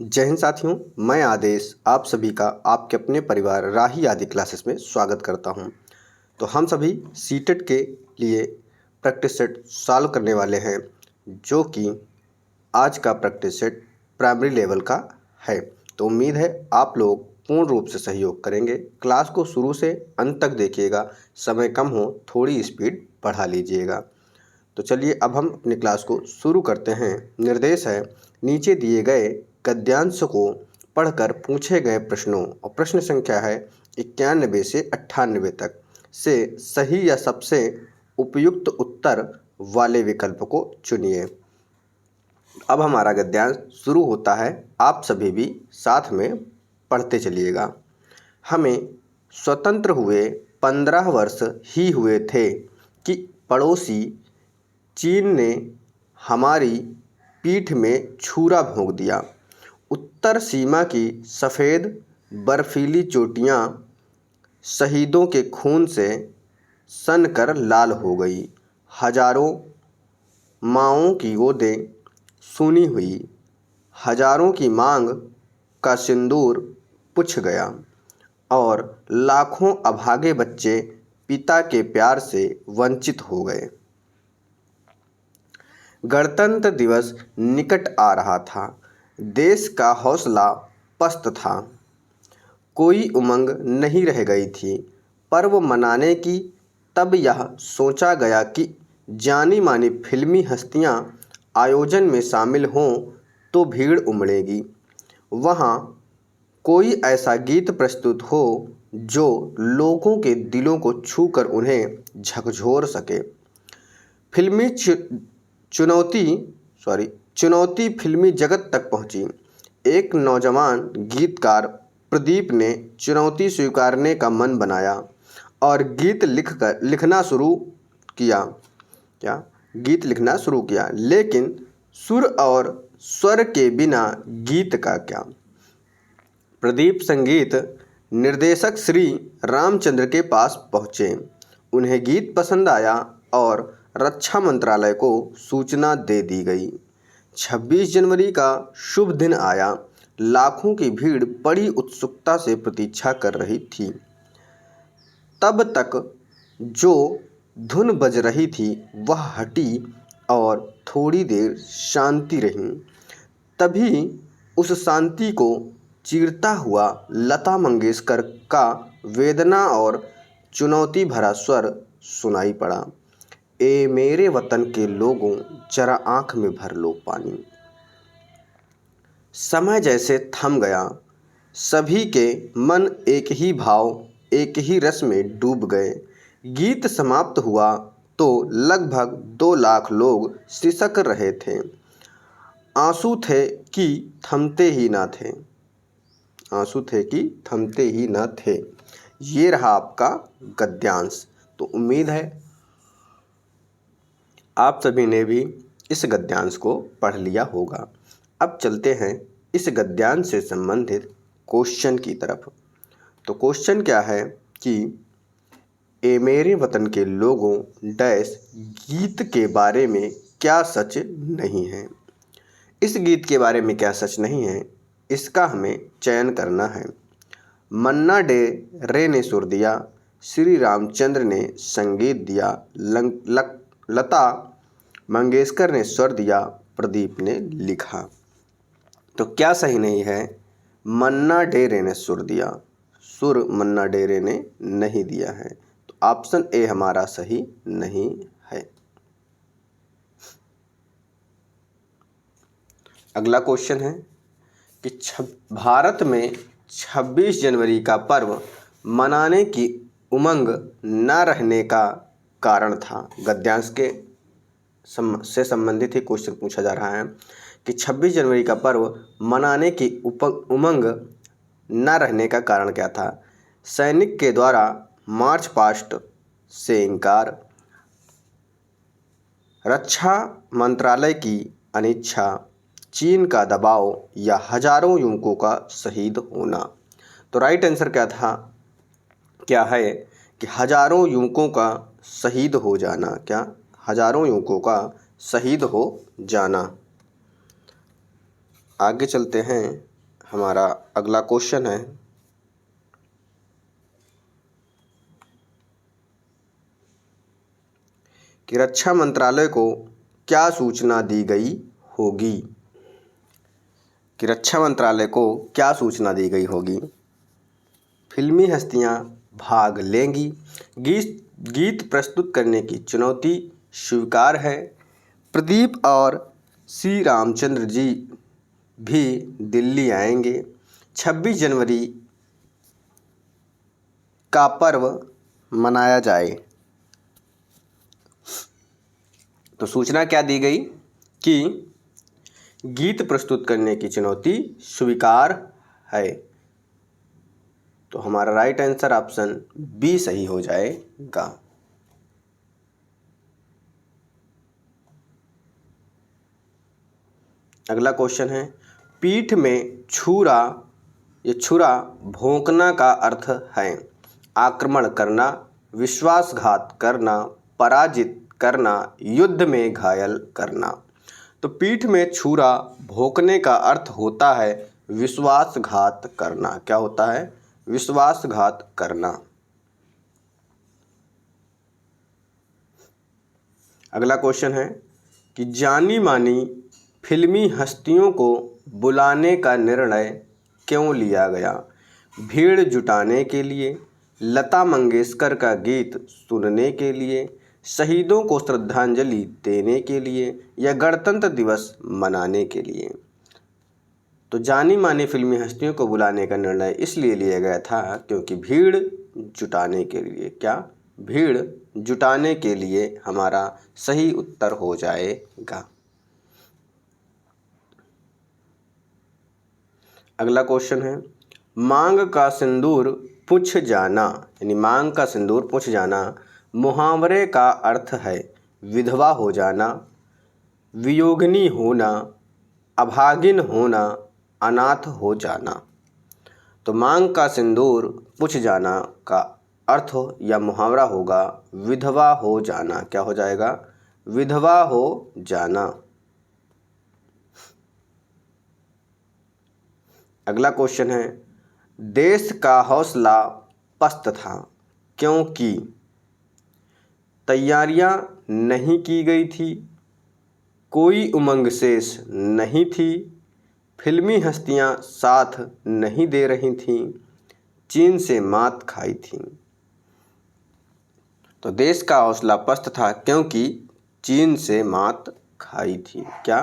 जय हिंद साथियों, मैं आदेश आप सभी का आपके अपने परिवार राही आदि क्लासेस में स्वागत करता हूं। तो हम सभी सीटेट के लिए प्रैक्टिस सेट सॉल्व करने वाले हैं, जो कि आज का प्रैक्टिस सेट प्राइमरी लेवल का है। तो उम्मीद है आप लोग पूर्ण रूप से सहयोग करेंगे। क्लास को शुरू से अंत तक देखिएगा, समय कम हो थोड़ी स्पीड बढ़ा लीजिएगा। तो चलिए अब हम अपनी क्लास को शुरू करते हैं। निर्देश है, नीचे दिए गए गद्यांश को पढ़कर पूछे गए प्रश्नों, और प्रश्न संख्या है 91 से 98 तक, से सही या सबसे उपयुक्त उत्तर वाले विकल्प को चुनिए। अब हमारा गद्यांश शुरू होता है, आप सभी भी साथ में पढ़ते चलिएगा। हमें स्वतंत्र हुए 15 वर्ष ही हुए थे कि पड़ोसी चीन ने हमारी पीठ में छुरा भोंक दिया। उत्तर सीमा की सफ़ेद बर्फीली चोटियाँ शहीदों के खून से सनकर लाल हो गई। हजारों माँओं की गोदें सूनी हुई। हजारों की मांग का सिंदूर पुछ गया, और लाखों अभागे बच्चे पिता के प्यार से वंचित हो गए। गणतंत्र दिवस निकट आ रहा था। देश का हौसला पस्त था। कोई उमंग नहीं रह गई थी। पर्व मनाने की तब यह सोचा गया कि जानी मानी फिल्मी हस्तियां आयोजन में शामिल हों तो भीड़ उमड़ेगी। वहाँ कोई ऐसा गीत प्रस्तुत हो जो लोगों के दिलों को छूकर उन्हें झकझोर सके। फिल्मी चुनौती फिल्मी जगत तक पहुंची। एक नौजवान गीतकार प्रदीप ने चुनौती स्वीकारने का मन बनाया और गीत लिखना शुरू किया। लेकिन सुर और स्वर के बिना गीत का क्या। प्रदीप संगीत निर्देशक श्री रामचंद्र के पास पहुँचे। उन्हें गीत पसंद आया और रक्षा मंत्रालय को सूचना दे दी गई। 26 जनवरी का शुभ दिन आया। लाखों की भीड़ बड़ी उत्सुकता से प्रतीक्षा कर रही थी। तब तक जो धुन बज रही थी वह हटी और थोड़ी देर शांति रही। तभी उस शांति को चीरता हुआ लता मंगेशकर का वेदना और चुनौती भरा स्वर सुनाई पड़ा। ए मेरे वतन के लोगों, जरा आंख में भर लो पानी। समय जैसे थम गया। सभी के मन एक ही भाव, एक ही रस में डूब गए। गीत समाप्त हुआ तो लगभग 2 लाख लोग सिसक रहे थे। आंसू थे कि थमते ही न थे। ये रहा आपका गद्यांश। तो उम्मीद है आप सभी ने भी इस गद्यांश को पढ़ लिया होगा। अब चलते हैं इस गद्यांश से संबंधित क्वेश्चन की तरफ। तो क्वेश्चन क्या है कि ए मेरे वतन के लोगों डैश गीत के बारे में क्या सच नहीं है। इस गीत के बारे में क्या सच नहीं है, इसका हमें चयन करना है। मन्ना डे रे ने सुर दिया, श्री रामचंद्र ने संगीत दिया, लता मंगेशकर ने स्वर दिया, प्रदीप ने लिखा। तो क्या सही नहीं है? मन्ना डे रे ने सुर दिया। सुर मन्ना डे रे ने नहीं दिया है। तो ऑप्शन ए हमारा सही नहीं है। अगला क्वेश्चन है कि भारत में 26 जनवरी का पर्व मनाने की उमंग न रहने का कारण था। गद्यांश के से संबंधित ही क्वेश्चन पूछा जा रहा है कि 26 जनवरी का पर्व मनाने की उमंग न रहने का कारण क्या था। सैनिक के द्वारा मार्च पास्ट से इनकार, रक्षा मंत्रालय की अनिच्छा, चीन का दबाव, या हजारों युवकों का शहीद होना। तो राइट आंसर क्या है कि हजारों युवकों का शहीद हो जाना। क्या? हजारों युवकों का शहीद हो जाना। आगे चलते हैं हमारा अगला क्वेश्चन है कि रक्षा मंत्रालय को क्या सूचना दी गई होगी। कि रक्षा मंत्रालय को क्या सूचना दी गई होगी। फिल्मी हस्तियां भाग लेंगी। गीत प्रस्तुत करने की चुनौती स्वीकार है। प्रदीप और श्री रामचंद्र जी भी दिल्ली आएंगे। 26 जनवरी का पर्व मनाया जाए। तो सूचना क्या दी गई कि गीत प्रस्तुत करने की चुनौती स्वीकार है। तो हमारा राइट आंसर ऑप्शन बी सही हो जाएगा। अगला क्वेश्चन है पीठ में छुरा भोंकना का अर्थ है आक्रमण करना, विश्वासघात करना, पराजित करना, युद्ध में घायल करना। तो पीठ में छुरा भोंकने का अर्थ होता है विश्वासघात करना। क्या होता है? विश्वासघात करना। अगला क्वेश्चन है कि जानी मानी फिल्मी हस्तियों को बुलाने का निर्णय क्यों लिया गया। भीड़ जुटाने के लिए, लता मंगेशकर का गीत सुनने के लिए, शहीदों को श्रद्धांजलि देने के लिए या गणतंत्र दिवस मनाने के लिए। तो जानी मानी फिल्मी हस्तियों को बुलाने का निर्णय इसलिए लिया गया था क्योंकि भीड़ जुटाने के लिए। क्या? भीड़ जुटाने के लिए हमारा सही उत्तर हो जाएगा। अगला क्वेश्चन है मांग का सिंदूर पुछ जाना, यानी मांग का सिंदूर पुछ जाना मुहावरे का अर्थ है विधवा हो जाना, वियोगिनी होना, अभागिन होना, अनाथ हो जाना। तो मांग का सिंदूर पुछ जाना का अर्थ या मुहावरा होगा विधवा हो जाना। क्या हो जाएगा? विधवा हो जाना। अगला क्वेश्चन है देश का हौसला पस्त था क्योंकि तैयारियां नहीं की गई थी, कोई उमंग शेष नहीं थी, फिल्मी हस्तियां साथ नहीं दे रही थीं, चीन से मात खाई थी। तो देश का हौसला पस्त था क्योंकि चीन से मात खाई थी। क्या?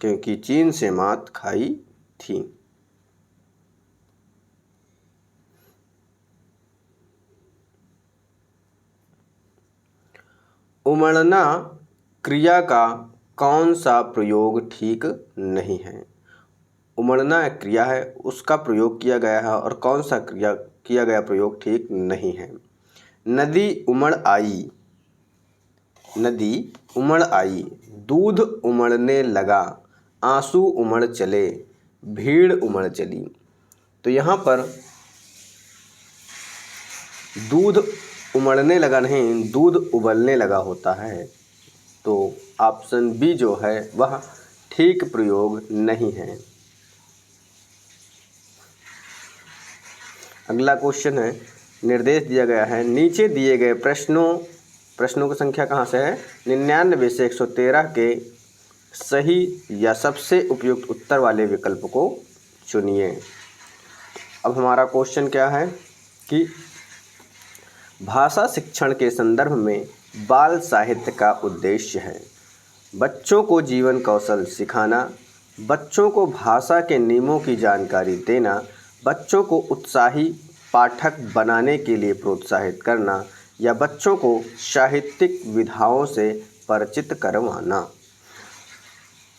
क्योंकि चीन से मात खाई थी। उमड़ना क्रिया का कौन सा प्रयोग ठीक नहीं है। उमड़ना एक क्रिया है, उसका प्रयोग किया गया है और कौन सा किया गया प्रयोग ठीक नहीं है। नदी उमड़ आई, नदी उमड़ आई, दूध उमड़ने लगा, आंसू उमड़ चले, भीड़ उमड़ चली। तो यहाँ पर दूध उमड़ने लगा नहीं, दूध उबलने लगा होता है। तो ऑप्शन बी जो है वह ठीक प्रयोग नहीं है। अगला क्वेश्चन है निर्देश दिया गया है नीचे दिए गए प्रश्नों की संख्या कहाँ से है 99 से 113 के सही या सबसे उपयुक्त उत्तर वाले विकल्प को चुनिए। अब हमारा क्वेश्चन क्या है कि भाषा शिक्षण के संदर्भ में बाल साहित्य का उद्देश्य है बच्चों को जीवन कौशल सिखाना, बच्चों को भाषा के नियमों की जानकारी देना, बच्चों को उत्साही पाठक बनाने के लिए प्रोत्साहित करना या बच्चों को साहित्यिक विधाओं से परिचित करवाना।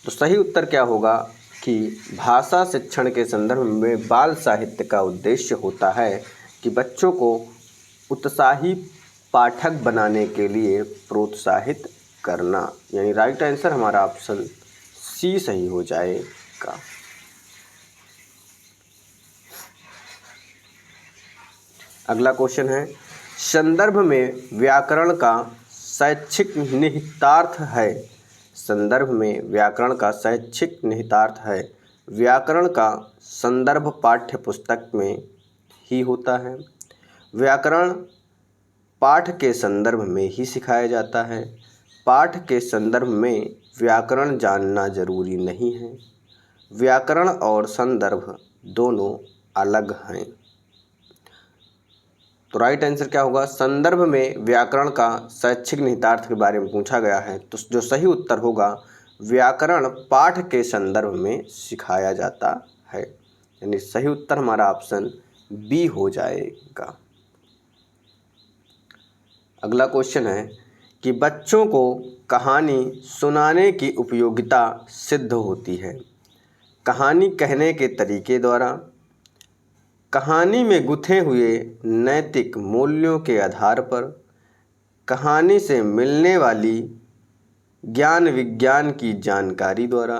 तो सही उत्तर क्या होगा कि भाषा शिक्षण के संदर्भ में बाल साहित्य का उद्देश्य होता है कि बच्चों को उत्साही पाठक बनाने के लिए प्रोत्साहित करना। यानी राइट आंसर हमारा ऑप्शन सी सही हो जाएगा। अगला क्वेश्चन है संदर्भ में व्याकरण का शैक्षिक निहितार्थ है। संदर्भ में व्याकरण का शैक्षिक निहितार्थ है व्याकरण का संदर्भ पाठ्य पुस्तक में ही होता है। व्याकरण पाठ के संदर्भ में ही सिखाया जाता है। पाठ के संदर्भ में व्याकरण जानना जरूरी नहीं है। व्याकरण और संदर्भ दोनों अलग हैं। तो राइट आंसर क्या होगा? संदर्भ में व्याकरण का शैक्षिक निहितार्थ के बारे में पूछा गया है, तो जो सही उत्तर होगा व्याकरण पाठ के संदर्भ में सिखाया जाता है, यानी सही उत्तर हमारा ऑप्शन बी हो जाएगा। अगला क्वेश्चन है कि बच्चों को कहानी सुनाने की उपयोगिता सिद्ध होती है कहानी कहने के तरीके द्वारा, कहानी में गुथे हुए नैतिक मूल्यों के आधार पर, कहानी से मिलने वाली ज्ञान विज्ञान की जानकारी द्वारा,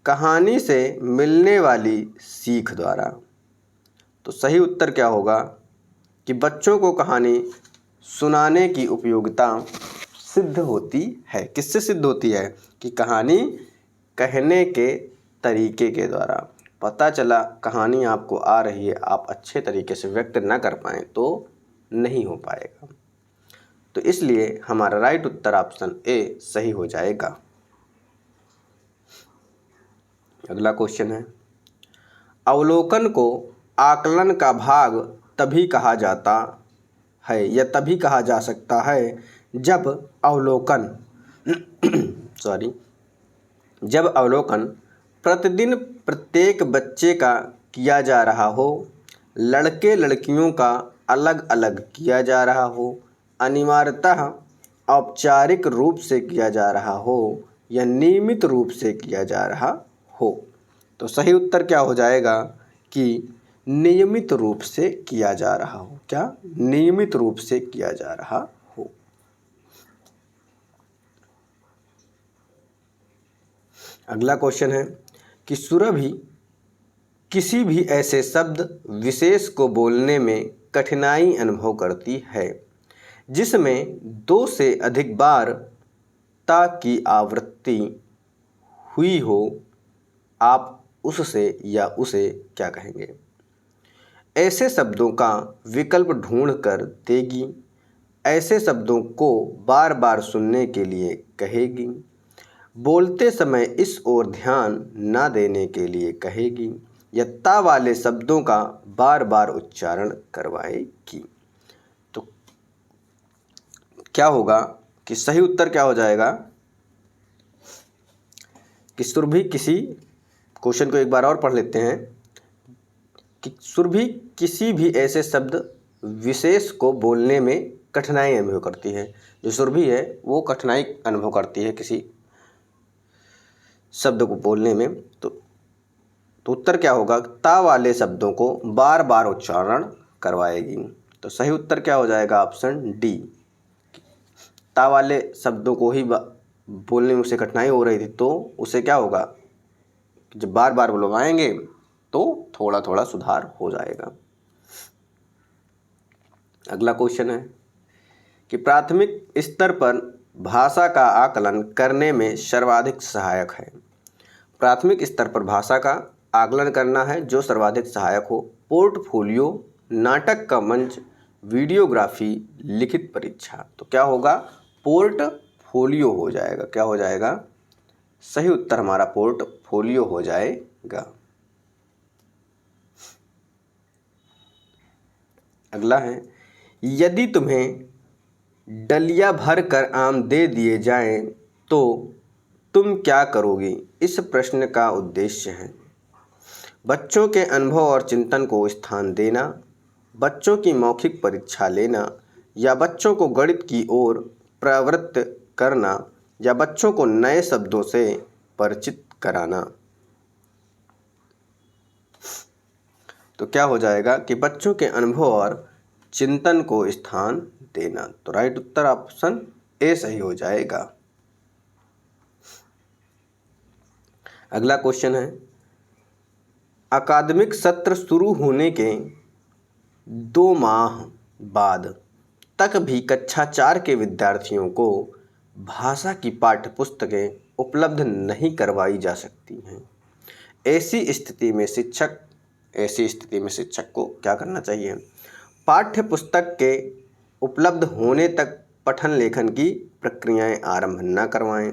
कहानी से मिलने वाली सीख द्वारा। तो सही उत्तर क्या होगा कि बच्चों को कहानी सुनाने की उपयोगिता सिद्ध होती है। किससे सिद्ध होती है? कि कहानी कहने के तरीके के द्वारा। पता चला कहानी आपको आ रही है, आप अच्छे तरीके से व्यक्त ना कर पाएँ तो नहीं हो पाएगा। तो इसलिए हमारा राइट उत्तर ऑप्शन ए सही हो जाएगा। अगला क्वेश्चन है, अवलोकन को आकलन का भाग तभी कहा जाता है या तभी कहा जा सकता है जब अवलोकन जब अवलोकन प्रतिदिन प्रत्येक बच्चे का किया जा रहा हो, लड़के लड़कियों का अलग अलग किया जा रहा हो, अनिवार्यतः औपचारिक रूप से किया जा रहा हो या नियमित रूप से किया जा रहा हो। तो सही उत्तर क्या हो जाएगा कि नियमित रूप से किया जा रहा हो। क्या? नियमित रूप से किया जा रहा हो। अगला क्वेश्चन है कि सुरभि किसी भी ऐसे शब्द विशेष को बोलने में कठिनाई अनुभव करती है जिसमें 2 से अधिक बार ता की आवृत्ति हुई हो। आप उससे या उसे क्या कहेंगे? ऐसे शब्दों का विकल्प ढूंढ कर देगी, ऐसे शब्दों को बार बार सुनने के लिए कहेगी, बोलते समय इस ओर ध्यान न देने के लिए कहेगी या ता वाले शब्दों का बार बार उच्चारण करवाएगी। तो क्या होगा कि सही उत्तर क्या हो जाएगा कि सुरभि किसी, क्वेश्चन को एक बार और पढ़ लेते हैं कि सुरभि किसी भी ऐसे शब्द विशेष को बोलने में कठिनाई अनुभव करती है। जो सुरभि है वो कठिनाई अनुभव करती है किसी शब्द को बोलने में। तो उत्तर क्या होगा? ता वाले शब्दों को बार बार उच्चारण करवाएगी। तो सही उत्तर क्या हो जाएगा? Option D. ता वाले शब्दों को ही बोलने में उसे कठिनाई हो रही थी, तो उसे क्या होगा? जब बार बार बुलवाएंगे तो थोड़ा थोड़ा सुधार हो जाएगा। अगला क्वेश्चन है कि प्राथमिक स्तर पर भाषा का आकलन करने में सर्वाधिक सहायक है। प्राथमिक स्तर पर भाषा का आकलन करना है जो सर्वाधिक सहायक हो। पोर्टफोलियो, नाटक का मंच, वीडियोग्राफी, लिखित परीक्षा। तो क्या होगा? पोर्टफोलियो हो जाएगा। क्या हो जाएगा? सही उत्तर हमारा पोर्टफोलियो हो जाएगा। अगला है, यदि तुम्हें डलिया भर कर आम दे दिए जाएं तो तुम क्या करोगी? इस प्रश्न का उद्देश्य है बच्चों के अनुभव और चिंतन को स्थान देना, बच्चों की मौखिक परीक्षा लेना या बच्चों को गणित की ओर प्रवृत्त करना या बच्चों को नए शब्दों से परिचित कराना। तो क्या हो जाएगा कि बच्चों के अनुभव और चिंतन को स्थान देना। तो राइट उत्तर ऑप्शन ए सही हो जाएगा। अगला क्वेश्चन है, अकादमिक सत्र शुरू होने के 2 माह बाद तक भी कक्षा 4 के विद्यार्थियों को भाषा की पाठ्य पुस्तकें उपलब्ध नहीं करवाई जा सकती हैं। ऐसी स्थिति में शिक्षक को क्या करना चाहिए? पाठ्य पुस्तक के उपलब्ध होने तक पठन लेखन की प्रक्रियाएं आरंभ न करवाएं।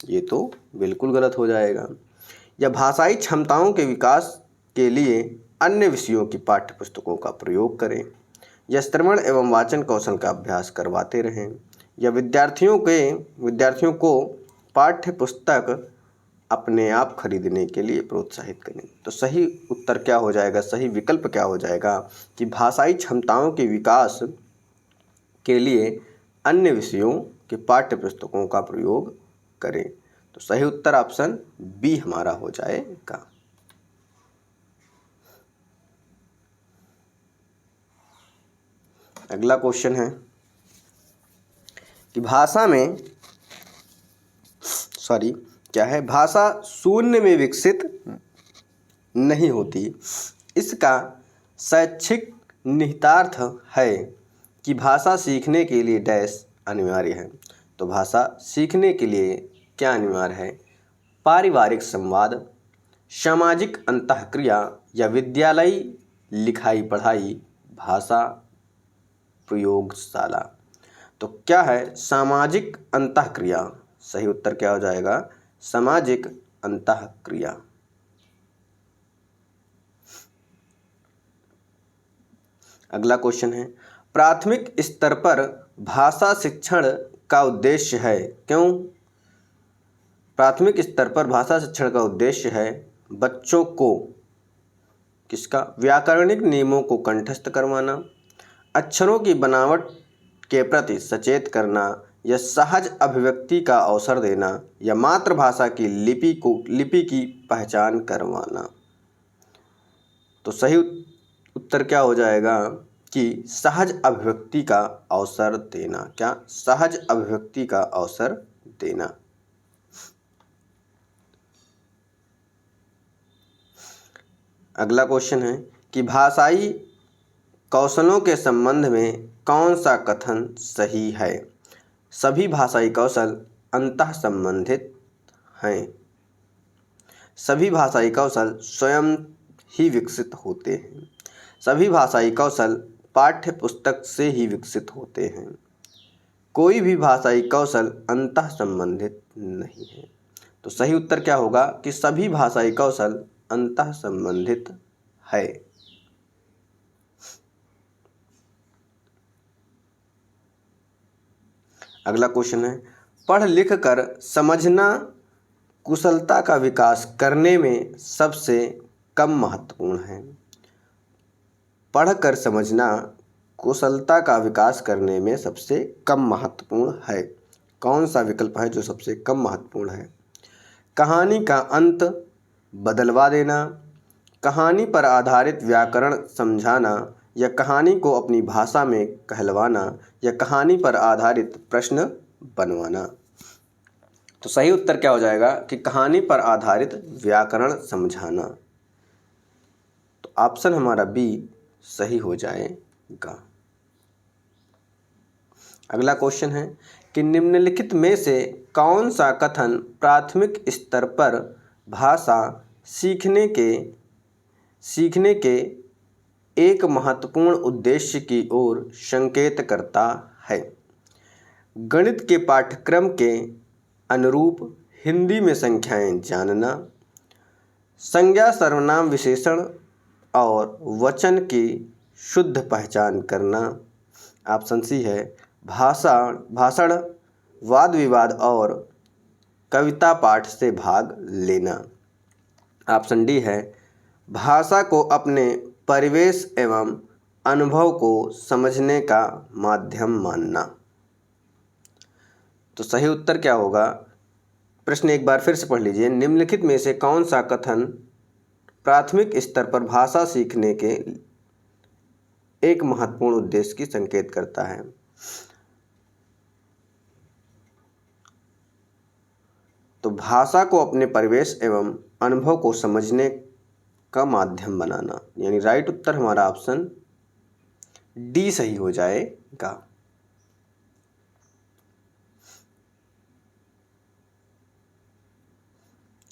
ये तो बिल्कुल गलत हो जाएगा। या भाषाई क्षमताओं के विकास के लिए अन्य विषयों की पाठ्य पुस्तकों का प्रयोग करें। या श्रवण एवं वाचन कौशल का अभ्यास करवाते रहें। या विद्यार्थियों को पाठ्य पुस्तक अपने आप खरीदने के लिए प्रोत्साहित करें। तो सही उत्तर क्या हो जाएगा, सही विकल्प क्या हो जाएगा कि भाषाई क्षमताओं के विकास के लिए अन्य विषयों के पाठ्य पुस्तकों का प्रयोग करें। तो सही उत्तर ऑप्शन बी हमारा हो जाएगा। अगला क्वेश्चन है कि भाषा शून्य में विकसित नहीं होती। इसका शैक्षिक निहितार्थ है कि भाषा सीखने के लिए डैश अनिवार्य है। तो भाषा सीखने के लिए क्या अनिवार्य है? पारिवारिक संवाद, सामाजिक अंतःक्रिया या विद्यालयी लिखाई पढ़ाई, भाषा प्रयोगशाला। तो क्या है? सामाजिक अंतःक्रिया। सही उत्तर क्या हो जाएगा? सामाजिक अंतःक्रिया। अगला क्वेश्चन है प्राथमिक स्तर पर भाषा शिक्षण का उद्देश्य है क्यों? प्राथमिक स्तर पर भाषा शिक्षण का उद्देश्य है बच्चों को किसका? व्याकरणिक नियमों को कंठस्थ करवाना, अक्षरों की बनावट के प्रति सचेत करना या सहज अभिव्यक्ति का अवसर देना या मातृभाषा की लिपि की पहचान करवाना। तो सही उत्तर क्या हो जाएगा कि सहज अभिव्यक्ति का अवसर देना। क्या? सहज अभिव्यक्ति का अवसर देना। अगला क्वेश्चन है कि भाषाई कौशलों के संबंध में कौन सा कथन सही है? सभी भाषाई कौशल अंतः संबंधित हैं। सभी भाषाई कौशल स्वयं ही विकसित होते हैं। सभी भाषाई कौशल पाठ्य पुस्तक से ही विकसित होते हैं। कोई भी भाषाई कौशल अंतः संबंधित नहीं है। तो सही उत्तर क्या होगा कि सभी भाषाई कौशल अंतः संबंधित है। अगला क्वेश्चन है पढ़ लिख कर समझना कुशलता का विकास करने में सबसे कम महत्वपूर्ण है। पढ़कर समझना कुशलता का विकास करने में सबसे कम महत्वपूर्ण है। कौन सा विकल्प है जो सबसे कम महत्वपूर्ण है? कहानी का अंत बदलवा देना, कहानी पर आधारित व्याकरण समझाना या कहानी को अपनी भाषा में कहलवाना या कहानी पर आधारित प्रश्न बनवाना। तो सही उत्तर क्या हो जाएगा कि कहानी पर आधारित व्याकरण समझाना। तो ऑप्शन हमारा बी सही हो जाएगा। अगला क्वेश्चन है कि निम्नलिखित में से कौन सा कथन प्राथमिक स्तर पर भाषा सीखने के एक महत्वपूर्ण उद्देश्य की ओर संकेत करता है? गणित के पाठ्यक्रम के अनुरूप हिंदी में संख्याएं जानना, संज्ञा सर्वनाम विशेषण और वचन की शुद्ध पहचान करना। ऑप्शन सी है भाषण वाद विवाद और कविता पाठ से भाग लेना। ऑप्शन डी है भाषा को अपने परिवेश एवं अनुभव को समझने का माध्यम मानना। तो सही उत्तर क्या होगा? प्रश्न एक बार फिर से पढ़ लीजिए। निम्नलिखित में से कौन सा कथन प्राथमिक स्तर पर भाषा सीखने के एक महत्वपूर्ण उद्देश्य की संकेत करता है? तो भाषा को अपने परिवेश एवं अनुभव को समझने का माध्यम बनाना, यानी राइट उत्तर हमारा ऑप्शन डी सही हो जाएगा।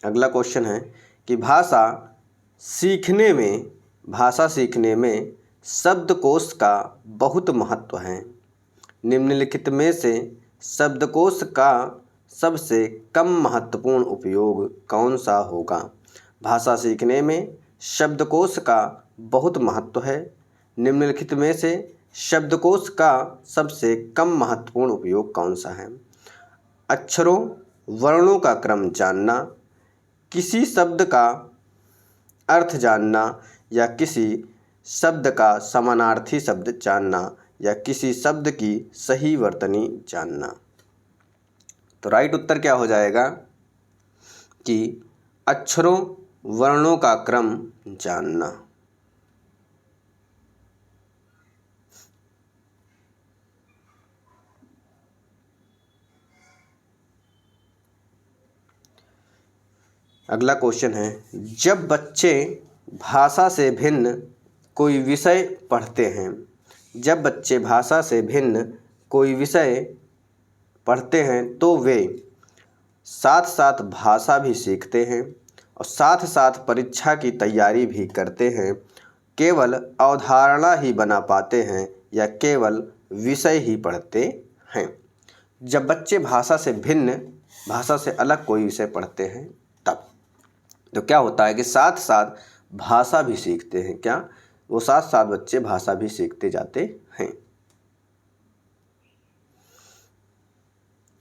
अगला क्वेश्चन है कि भाषा सीखने में शब्दकोश का बहुत महत्व है। निम्नलिखित में से शब्दकोश का सबसे कम महत्वपूर्ण उपयोग कौन सा होगा? भाषा सीखने में शब्दकोश का बहुत महत्व है। निम्नलिखित में से शब्दकोश का सबसे कम महत्वपूर्ण उपयोग कौन सा है? अक्षरों वर्णों का क्रम जानना, किसी शब्द का अर्थ जानना, या किसी शब्द का समानार्थी शब्द जानना, या किसी शब्द की सही वर्तनी जानना। तो राइट उत्तर क्या हो जाएगा कि अक्षरों वर्णों का क्रम जानना। अगला क्वेश्चन है, जब बच्चे भाषा से भिन्न कोई विषय पढ़ते हैं, जब बच्चे भाषा से भिन्न कोई विषय पढ़ते हैं तो वे साथ साथ भाषा भी सीखते हैं और साथ साथ परीक्षा की तैयारी भी करते हैं। केवल अवधारणा ही बना पाते हैं या केवल विषय ही पढ़ते हैं? जब बच्चे भाषा से भिन्न, भाषा से अलग कोई विषय पढ़ते हैं तब तो क्या होता है कि साथ साथ भाषा भी सीखते हैं। क्या वो साथ साथ बच्चे भाषा भी सीखते जाते हैं।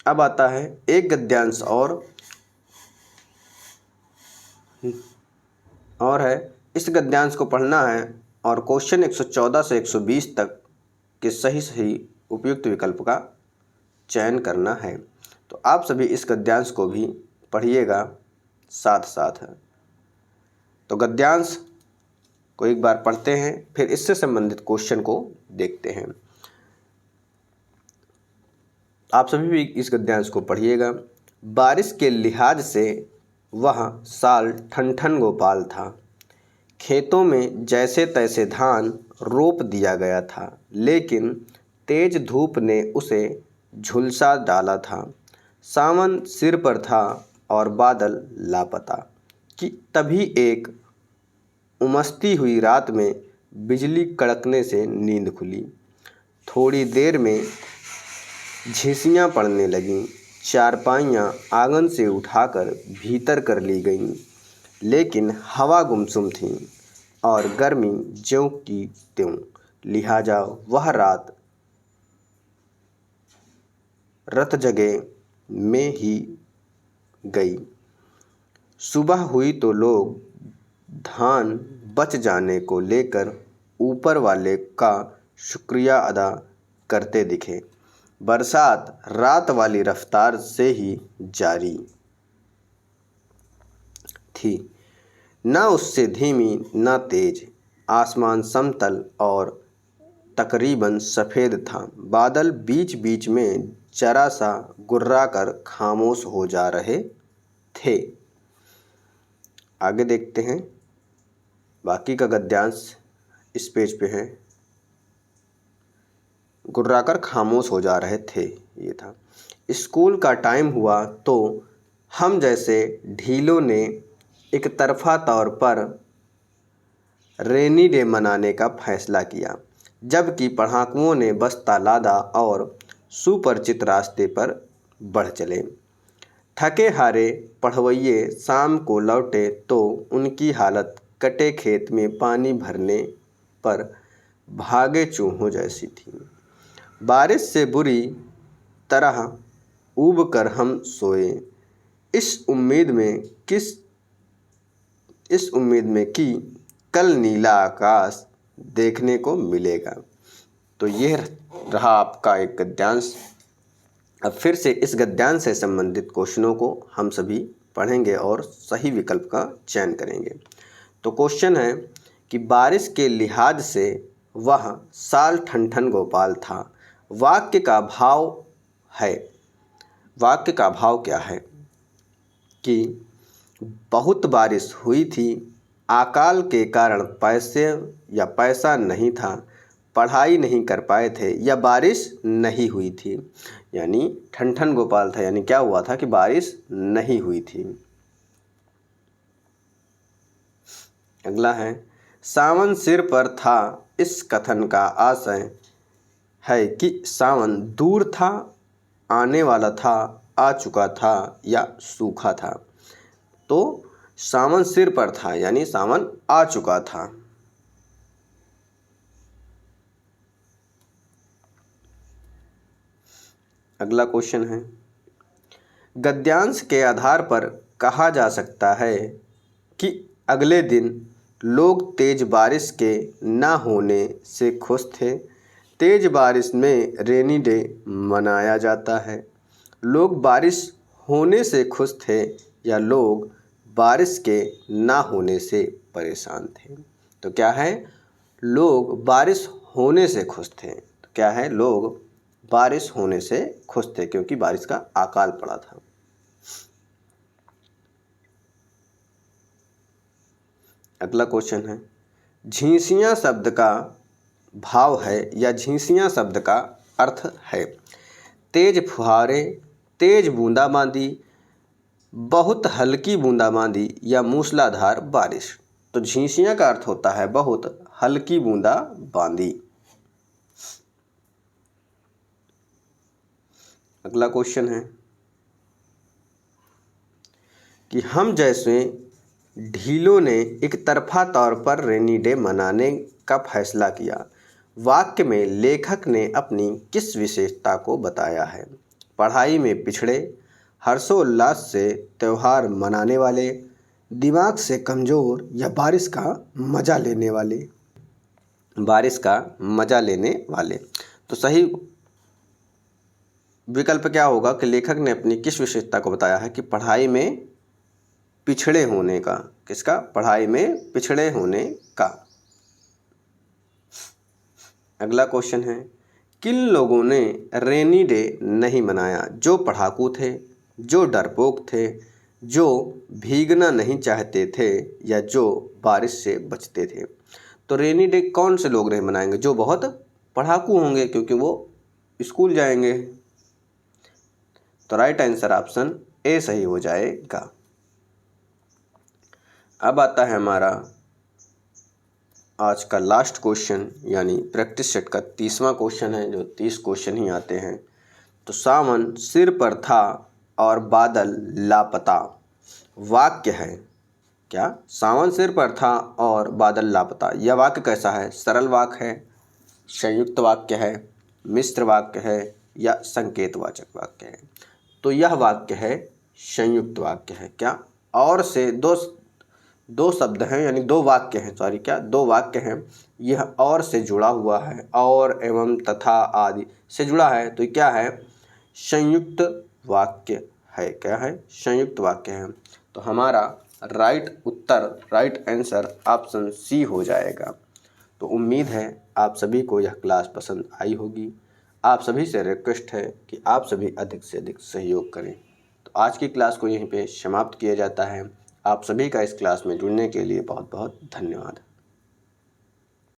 अब आता है एक गद्यांश और है। इस गद्यांश को पढ़ना है और क्वेश्चन 114 से 120 तक के सही उपयुक्त विकल्प का चयन करना है। तो आप सभी इस गद्यांश को भी पढ़िएगा साथ साथ। तो गद्यांश को एक बार पढ़ते हैं, फिर इससे संबंधित क्वेश्चन को देखते हैं। आप सभी भी इस गद्यांश को पढ़िएगा। बारिश के लिहाज से वह साल ठनठन गोपाल था। खेतों में जैसे तैसे धान रोप दिया गया था, लेकिन तेज धूप ने उसे झुलसा डाला था। सावन सिर पर था और बादल लापता कि तभी एक उमसती हुई रात में बिजली कड़कने से नींद खुली। थोड़ी देर में झिसियाँ पड़ने लगीं। चारपाइयाँ आंगन से उठाकर भीतर कर ली गईं, लेकिन हवा गुमसुम थी और गर्मी ज्यों की त्यों। लिहाजा वह रात रत जगे में ही गई। सुबह हुई तो लोग धान बच जाने को लेकर ऊपर वाले का शुक्रिया अदा करते दिखे। बरसात रात वाली रफ्तार से ही जारी थी, न उससे धीमी न तेज। आसमान समतल और तकरीबन सफ़ेद था। बादल बीच बीच में जरा सा गुर्रा कर खामोश हो जा रहे थे। आगे देखते हैं, बाकी का गद्यांश इस पेज पे है। गुर्रा कर खामोश हो जा रहे थे, ये था। स्कूल का टाइम हुआ तो हम जैसे ढीलों ने एक तरफा तौर पर रेनी डे मनाने का फैसला किया, जबकि पढ़ाकुओं ने बस्ता लादा और सुपरिचित रास्ते पर बढ़ चले। थके हारे पढ़वइये शाम को लौटे तो उनकी हालत कटे खेत में पानी भरने पर भागे चूहों जैसी थी। बारिश से बुरी तरह ऊब कर हम सोए, इस उम्मीद में कि कल नीला आकाश देखने को मिलेगा। तो यह रहा आपका एक गद्यांश। अब फिर से इस गद्यांश से संबंधित क्वेश्चनों को हम सभी पढ़ेंगे और सही विकल्प का चयन करेंगे। तो क्वेश्चन है कि बारिश के लिहाज से वह साल ठनठन गोपाल था। वाक्य का भाव क्या है कि बहुत बारिश हुई थी, अकाल के कारण पैसा नहीं था, पढ़ाई नहीं कर पाए थे, या बारिश नहीं हुई थी। यानी ठनठन गोपाल था, यानी क्या हुआ था कि बारिश नहीं हुई थी। अगला है सावन सिर पर था, इस कथन का आशय है कि सावन दूर था, आने वाला था, आ चुका था या सूखा था। तो सावन सिर पर था यानी सावन आ चुका था। अगला क्वेश्चन है गद्यांश के आधार पर कहा जा सकता है कि अगले दिन लोग तेज बारिश के न होने से खुश थे। तेज बारिश में रेनी डे मनाया जाता है। लोग बारिश होने से खुश थे या लोग बारिश के ना होने से परेशान थे। तो क्या है, लोग बारिश होने से खुश थे। तो क्या है, लोग बारिश होने से खुश थे क्योंकि बारिश का अकाल पड़ा था। अगला क्वेश्चन है झींसियाँ शब्द का भाव है या झींसियाँ शब्द का अर्थ है। तेज फुहारे, तेज बूंदाबांदी, बहुत हल्की बूंदाबांदी या मूसलाधार बारिश। तो झींसियाँ का अर्थ होता है बहुत हल्की बूंदाबांदी। अगला क्वेश्चन है कि हम जैसे ढीलों ने एक तरफा तौर पर रेनी डे मनाने का फैसला किया। वाक्य में लेखक ने अपनी किस विशेषता को बताया है। पढ़ाई में पिछड़े, हर्षोल्लास से त्यौहार मनाने वाले, दिमाग से कमज़ोर या बारिश का मज़ा लेने वाले। बारिश का मज़ा लेने वाले। तो सही विकल्प क्या होगा कि लेखक ने अपनी किस विशेषता को बताया है कि पढ़ाई में पिछड़े होने का। किसका? पढ़ाई में पिछड़े होने का। अगला क्वेश्चन है किन लोगों ने रेनी डे नहीं मनाया। जो पढ़ाकू थे, जो डरपोक थे, जो भीगना नहीं चाहते थे या जो बारिश से बचते थे। तो रेनी डे कौन से लोग नहीं मनाएंगे? जो बहुत पढ़ाकू होंगे क्योंकि वो स्कूल जाएंगे। तो राइट आंसर ऑप्शन ए सही हो जाएगा। अब आता है हमारा आज का लास्ट क्वेश्चन यानी प्रैक्टिस सेट का 30वां क्वेश्चन है, जो 30 क्वेश्चन ही आते हैं। तो सावन सिर पर था और बादल लापता। वाक्य है क्या? सावन सिर पर था और बादल लापता। यह वाक्य कैसा है? सरल वाक्य है, संयुक्त वाक्य है, मिश्र वाक्य है या संकेतवाचक वाक्य है? तो यह वाक्य है संयुक्त वाक्य है। क्या? और से दो शब्द हैं यानी दो वाक्य हैं, सॉरी क्या, दो वाक्य हैं। यह और से जुड़ा हुआ है, और एवं तथा आदि से जुड़ा है। तो क्या है? संयुक्त वाक्य है। क्या है? संयुक्त वाक्य है। तो हमारा राइट आंसर ऑप्शन सी हो जाएगा। तो उम्मीद है आप सभी को यह क्लास पसंद आई होगी। आप सभी से रिक्वेस्ट है कि आप सभी अधिक से अधिक सहयोग करें। तो आज की क्लास को यहीं पे समाप्त किया जाता है। आप सभी का इस क्लास में जुड़ने के लिए बहुत बहुत धन्यवाद।